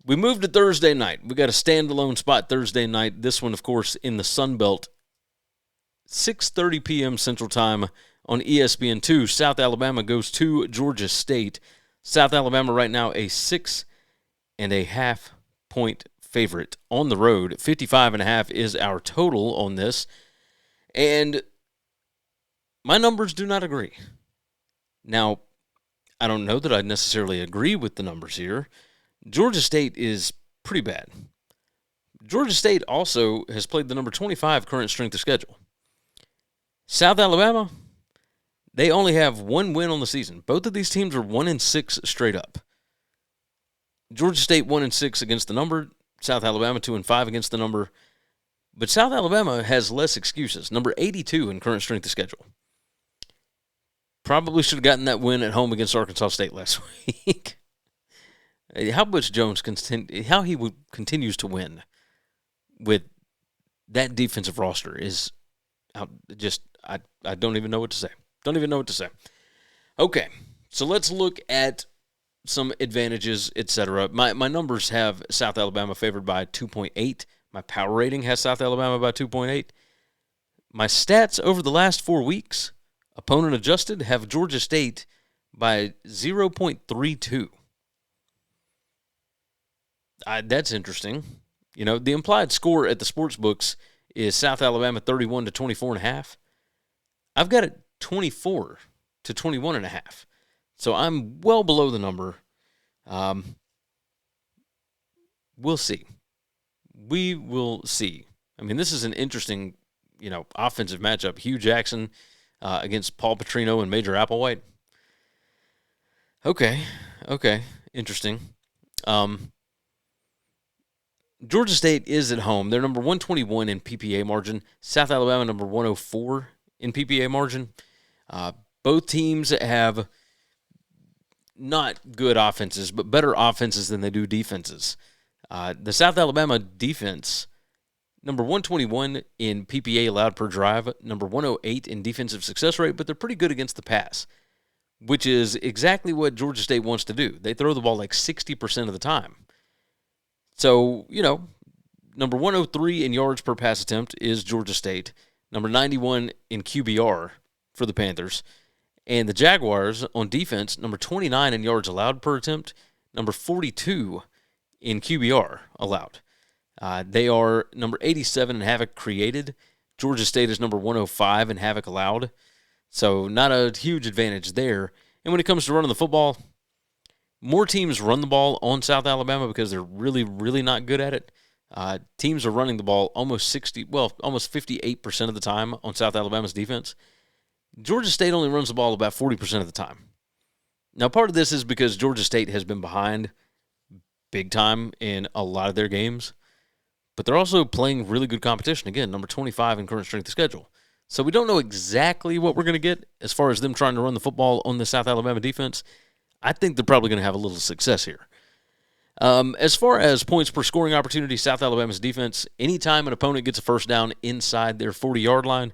We moved to Thursday night. We got a standalone spot Thursday night. This one, of course, in the Sun Belt, 6:30 p.m. Central Time on ESPN2. South Alabama goes to Georgia State. South Alabama right now a 6.5-point favorite on the road. 55.5 is our total on this. And my numbers do not agree. Now, I don't know that I necessarily agree with the numbers here. Georgia State is pretty bad. Georgia State also has played the number 25 current strength of schedule. South Alabama, they only have one win on the season. Both of these teams are 1-6 straight up. Georgia State 1-6 against the number. South Alabama 2-5 against the number. But South Alabama has less excuses. Number 82 in current strength of schedule. Probably should have gotten that win at home against Arkansas State last week. How Butch Jones continues to win with that defensive roster is just I don't even know what to say. Don't even know what to say. Okay, so let's look at some advantages, etc. My numbers have South Alabama favored by 2.8. My power rating has South Alabama by 2.8. My stats over the last 4 weeks, opponent adjusted, have Georgia State by 0.32. That's interesting. You know, the implied score at the sports books is South Alabama 31 to 24.5. I've got it 24 to 21.5. So I'm well below the number. We'll see. We will see. I mean, this is an interesting, offensive matchup. Hugh Jackson against Paul Petrino and Major Applewhite. Okay. Interesting. Georgia State is at home. They're number 121 in PPA margin. South Alabama number 104 in PPA margin. Both teams have not good offenses, but better offenses than they do defenses. The South Alabama defense, number 121 in PPA allowed per drive, number 108 in defensive success rate, but they're pretty good against the pass, which is exactly what Georgia State wants to do. They throw the ball like 60% of the time. So, number 103 in yards per pass attempt is Georgia State. Number 91 in QBR for the Panthers. And the Jaguars on defense, number 29 in yards allowed per attempt, number 42 in QBR allowed. They are number 87 in havoc created. Georgia State is number 105 in havoc allowed. So not a huge advantage there. And when it comes to running the football, more teams run the ball on South Alabama because they're really, really not good at it. Teams are running the ball almost 58% of the time on South Alabama's defense. Georgia State only runs the ball about 40% of the time. Now, part of this is because Georgia State has been behind big time in a lot of their games, but they're also playing really good competition. Again, number 25 in current strength of schedule. So we don't know exactly what we're going to get as far as them trying to run the football on the South Alabama defense. I think they're probably going to have a little success here. As far as points per scoring opportunity, South Alabama's defense, anytime an opponent gets a first down inside their 40-yard line,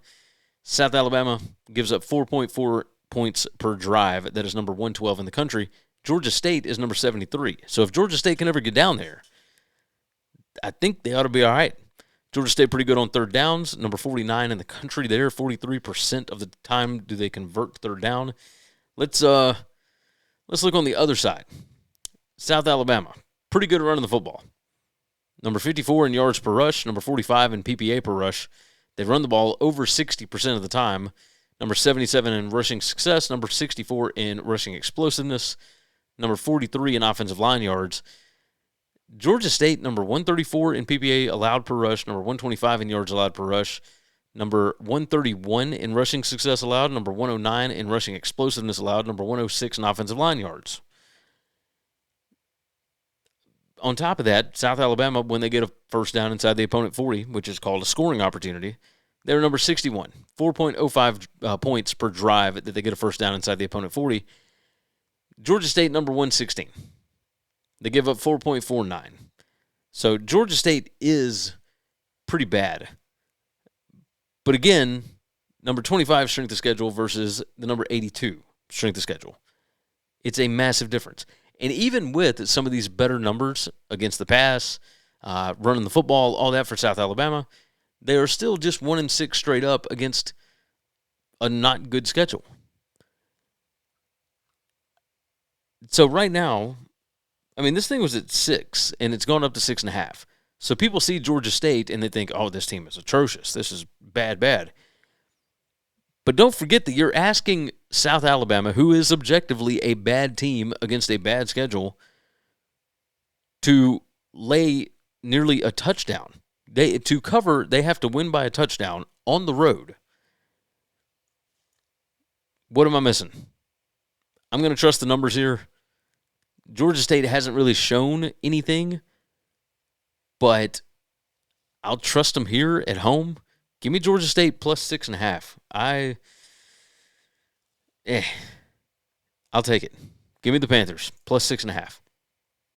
South Alabama gives up 4.4 points per drive. That is number 112 in the country. Georgia State is number 73. So if Georgia State can ever get down there, I think they ought to be all right. Georgia State pretty good on third downs, number 49 in the country there. 43% of the time do they convert third down. Let's look on the other side. South Alabama, pretty good at running the football. Number 54 in yards per rush, number 45 in PPA per rush. They run the ball over 60% of the time. Number 77 in rushing success, number 64 in rushing explosiveness, number 43 in offensive line yards. Georgia State, number 134 in PPA allowed per rush, number 125 in yards allowed per rush, number 131 in rushing success allowed, number 109 in rushing explosiveness allowed, number 106 in offensive line yards. On top of that, South Alabama, when they get a first down inside the opponent 40, which is called a scoring opportunity, they're number 61, 4.05 points per drive that they get a first down inside the opponent 40. Georgia State, number 116. They give up 4.49. So Georgia State is pretty bad. But again, number 25 strength of schedule versus the number 82 strength of schedule. It's a massive difference. And even with some of these better numbers against the pass, running the football, all that for South Alabama, they are still just 1-6 straight up against a not good schedule. So right now, I mean, this thing was at 6, and it's gone up to 6.5. So people see Georgia State, and they think, oh, this team is atrocious. This is bad, bad. But don't forget that you're asking South Alabama, who is objectively a bad team against a bad schedule, to lay nearly a touchdown. To cover, they have to win by a touchdown on the road. What am I missing? I'm going to trust the numbers here. Georgia State hasn't really shown anything, but I'll trust them here at home. Give me Georgia State plus 6.5. I'll take it. Give me the Panthers plus 6.5.